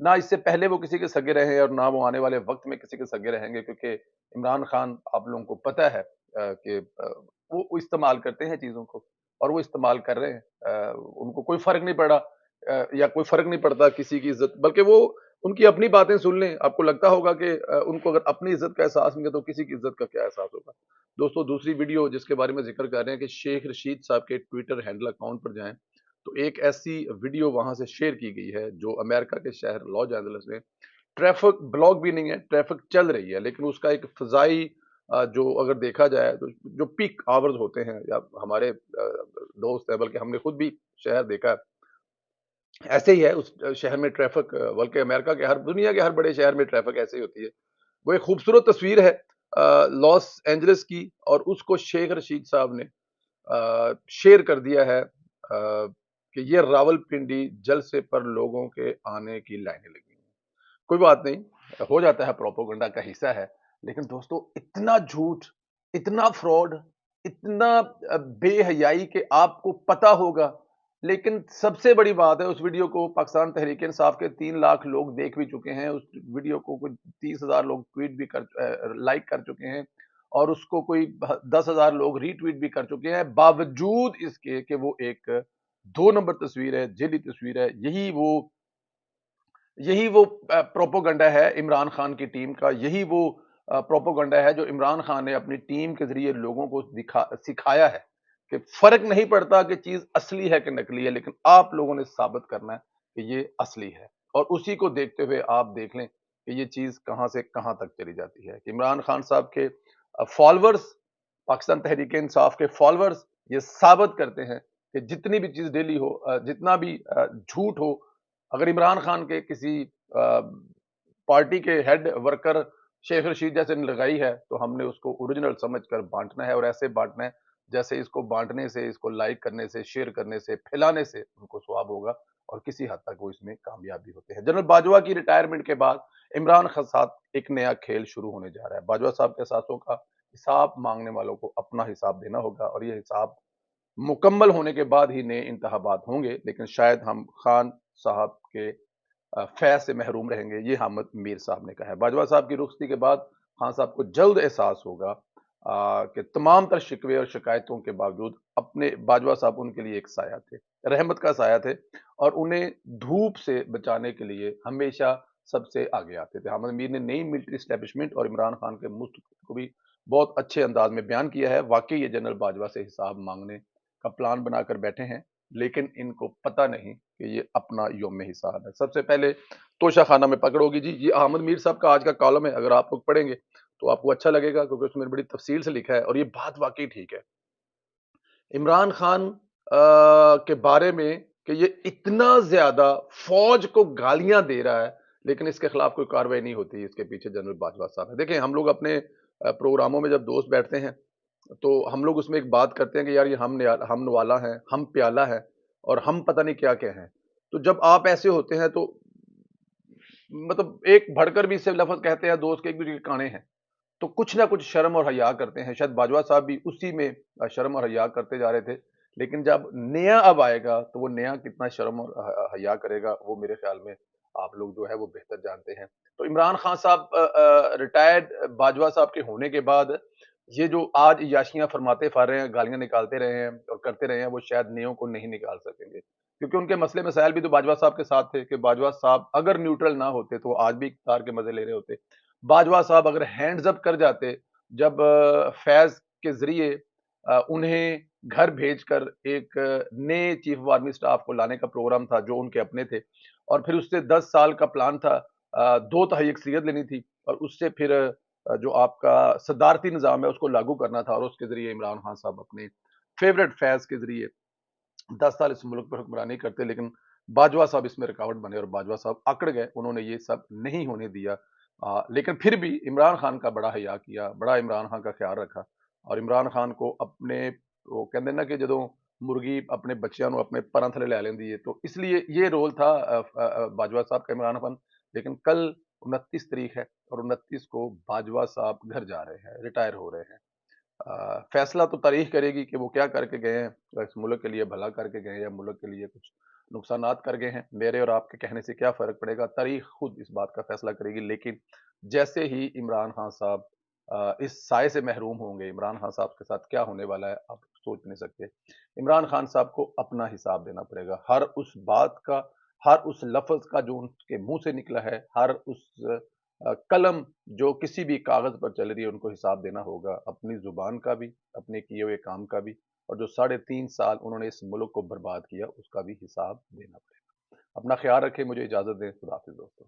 نہ اس سے پہلے وہ کسی کے سگے رہے ہیں اور نہ وہ آنے والے وقت میں کسی کے سگے رہیں گے، کیونکہ عمران خان آپ لوگوں کو پتہ ہے کہ وہ استعمال کرتے ہیں چیزوں کو، اور وہ استعمال کر رہے ہیں۔ ان کو کوئی فرق نہیں پڑا، یا کوئی فرق نہیں پڑتا کسی کی عزت، بلکہ وہ ان کی اپنی باتیں سن لیں، آپ کو لگتا ہوگا کہ ان کو اگر اپنی عزت کا احساس نہیں ہے تو کسی کی عزت کا کیا احساس ہوگا۔ دوستو دوسری ویڈیو جس کے بارے میں ذکر کر رہے ہیں کہ شیخ رشید صاحب کے ٹویٹر ہینڈل اکاؤنٹ پر جائیں تو ایک ایسی ویڈیو وہاں سے شیئر کی گئی ہے جو امریکہ کے شہر لاس اینجلس میں ٹریفک بلاک بھی نہیں ہے، ٹریفک چل رہی ہے، لیکن اس کا ایک فضائی جو اگر دیکھا جائے تو جو پیک آورز ہوتے ہیں، یا ہمارے دوست ہیں، بلکہ ہم نے خود بھی شہر دیکھا ہے، ایسے ہی ہے اس شہر میں ٹریفک، بلکہ امریکہ کے دنیا کے ہر بڑے شہر میں ٹریفک ایسے ہی ہوتی ہے۔ وہ ایک خوبصورت تصویر ہے لاس اینجلس کی، اور اس کو شیخ رشید صاحب نے شیئر کر دیا ہے کہ یہ راول پنڈی جلسے پر لوگوں کے آنے کی لائنیں لگی ہیں۔ کوئی بات نہیں، ہو جاتا ہے، پروپوگنڈا کا حصہ ہے، لیکن دوستو اتنا جھوٹ، اتنا فراڈ، اتنا بے حیائی کہ آپ کو پتا ہوگا، لیکن سب سے بڑی بات ہے اس ویڈیو کو پاکستان تحریک انصاف کے 3 لاکھ لوگ دیکھ بھی چکے ہیں، اس ویڈیو کو کوئی 30,000 لوگ ٹویٹ بھی لائک کر چکے ہیں، اور اس کو کوئی 10,000 لوگ ری ٹویٹ بھی کر چکے ہیں، باوجود اس کے کہ وہ ایک 2 نمبر تصویر ہے، جعلی تصویر ہے۔ یہی وہ پروپوگنڈا ہے عمران خان کی ٹیم کا، یہی وہ پروپوگنڈا ہے جو عمران خان نے اپنی ٹیم کے ذریعے لوگوں کو سکھایا ہے کہ فرق نہیں پڑتا کہ چیز اصلی ہے کہ نکلی ہے، لیکن آپ لوگوں نے ثابت کرنا ہے کہ یہ اصلی ہے، اور اسی کو دیکھتے ہوئے آپ دیکھ لیں کہ یہ چیز کہاں سے کہاں تک چلی جاتی ہے کہ عمران خان صاحب کے فالورز، پاکستان تحریک انصاف کے فالورز یہ ثابت کرتے ہیں کہ جتنی بھی چیز ڈیلی ہو، جتنا بھی جھوٹ ہو، اگر عمران خان کے کسی پارٹی کے ہیڈ ورکر شیخ رشید جیسے نے لگائی ہے تو ہم نے اس کو اوریجنل سمجھ کر بانٹنا ہے، اور ایسے بانٹنا ہے جیسے اس کو بانٹنے سے، اس کو لائک کرنے سے، شیئر کرنے سے، پھیلانے سے ان کو ثواب ہوگا، اور کسی حد تک وہ اس میں کامیاب بھی ہوتے ہیں۔ جنرل باجوہ کی ریٹائرمنٹ کے بعد عمران خان ساتھ ایک نیا کھیل شروع ہونے جا رہا ہے۔ باجوہ صاحب کے ساتھوں کا حساب مانگنے والوں کو اپنا حساب دینا ہوگا، اور یہ حساب مکمل ہونے کے بعد ہی نئے انتخابات ہوں گے، لیکن شاید ہم خان صاحب کے فیض سے محروم رہیں گے، یہ حامد میر صاحب نے کہا ہے۔ باجوہ صاحب کی رخصتی کے بعد خان صاحب کو جلد احساس ہوگا کہ تمام تر شکوے اور شکایتوں کے باوجود اپنے باجوہ صاحب ان کے لیے ایک سایہ تھے، رحمت کا سایہ تھے، اور انہیں دھوپ سے بچانے کے لیے ہمیشہ سب سے آگے آتے تھے۔ حامد میر نے نئی ملٹری اسٹیبلشمنٹ اور عمران خان کے مستقبل کو بھی بہت اچھے انداز میں بیان کیا ہے۔ واقعی یہ جنرل باجوہ سے حساب مانگنے کا پلان بنا کر بیٹھے ہیں، لیکن ان کو پتہ نہیں کہ یہ اپنا یوم حساب ہے۔ سب سے پہلے توشہ خانہ میں پکڑ ہوگی جی، یہ احمد میر صاحب کا آج کا کالم ہے، اگر آپ لوگ پڑھیں گے تو آپ کو اچھا لگے گا، کیونکہ اس میں بڑی تفصیل سے لکھا ہے، اور یہ بات واقعی ٹھیک ہے۔ عمران خان کے بارے میں کہ یہ اتنا زیادہ فوج کو گالیاں دے رہا ہے، لیکن اس کے خلاف کوئی کاروائی نہیں ہوتی، اس کے پیچھے جنرل باجوہ صاحب ہے۔ دیکھیں، ہم لوگ اپنے پروگراموں میں جب دوست بیٹھتے ہیں تو ہم لوگ اس میں ایک بات کرتے ہیں کہ یار یہ ہم نوالا ہیں، ہم پیالہ ہیں، اور ہم پتہ نہیں کیا کیا ہیں۔ تو جب آپ ایسے ہوتے ہیں تو مطلب ایک بڑھ کر بھی اس سے لفظ کہتے ہیں دوست کے ایک دوسرے کے کانے ہیں، تو کچھ نہ کچھ شرم اور حیا کرتے ہیں۔ شاید باجوہ صاحب بھی اسی میں شرم اور حیا کرتے جا رہے تھے، لیکن جب نیا اب آئے گا تو وہ نیا کتنا شرم اور حیا کرے گا، وہ میرے خیال میں آپ لوگ جو ہے وہ بہتر جانتے ہیں۔ تو عمران خان صاحب ریٹائرڈ باجوہ صاحب کے ہونے کے بعد یہ جو آج عیاشیاں فرماتے پھر رہے ہیں، گالیاں نکالتے رہے ہیں اور کرتے رہے ہیں، وہ شاید نیوں کو نہیں نکال سکیں گے، کیونکہ ان کے مسئلے مسائل بھی تو باجوہ صاحب کے ساتھ تھے کہ باجوہ صاحب اگر نیوٹرل نہ ہوتے تو وہ آج بھی اقتدار کے مزے لے رہے ہوتے۔ باجوہ صاحب اگر ہینڈز اپ کر جاتے جب فیض کے ذریعے انہیں گھر بھیج کر ایک نئے چیف آف آرمی سٹاف کو لانے کا پروگرام تھا جو ان کے اپنے تھے، اور پھر اس سے 10 سال کا پلان تھا، 2 تہائی اکثریت لینی تھی، اور اس سے پھر جو آپ کا صدارتی نظام ہے اس کو لاگو کرنا تھا، اور اس کے ذریعے عمران خان صاحب اپنے فیورٹ فیض کے ذریعے 10 سال اس ملک پر حکمرانی کرتے، لیکن باجوہ صاحب اس میں رکاوٹ بنے اور باجوہ صاحب اکڑ گئے، انہوں نے یہ سب نہیں ہونے دیا، لیکن پھر بھی عمران خان کا بڑا حیا کیا، بڑا عمران خان کا خیال رکھا، اور عمران خان کو اپنے وہ کہتے ہیں نا کہ جدوں مرغی اپنے بچیاں نو اپنے پراں تھلے لے لیندی ہے، تو اس لیے یہ رول تھا باجوہ صاحب کا عمران خان۔ لیکن کل 29 تاریخ ہے، اور 29 کو باجوہ صاحب گھر جا رہے ہیں، ریٹائر ہو رہے ہیں۔ فیصلہ تو تاریخ کرے گی کہ وہ کیا کر کے گئے ہیں، اس ملک کے لیے بھلا کر کے گئے ہیں یا ملک کے لیے کچھ نقصانات کر گئے ہیں، میرے اور آپ کے کہنے سے کیا فرق پڑے گا، تاریخ خود اس بات کا فیصلہ کرے گی۔ لیکن جیسے ہی عمران خان صاحب اس سائے سے محروم ہوں گے، عمران خان صاحب کے ساتھ کیا ہونے والا ہے آپ سوچ نہیں سکتے۔ عمران خان صاحب کو اپنا حساب دینا پڑے گا، ہر اس بات کا، ہر اس لفظ کا جو ان کے منہ سے نکلا ہے، ہر اس قلم جو کسی بھی کاغذ پر چل رہی ہے، ان کو حساب دینا ہوگا، اپنی زبان کا بھی، اپنے کیے ہوئے کام کا بھی، اور جو 3.5 سال انہوں نے اس ملک کو برباد کیا اس کا بھی حساب دینا پڑے گا۔ اپنا خیال رکھیں، مجھے اجازت دیں، خدا حافظ دوستو۔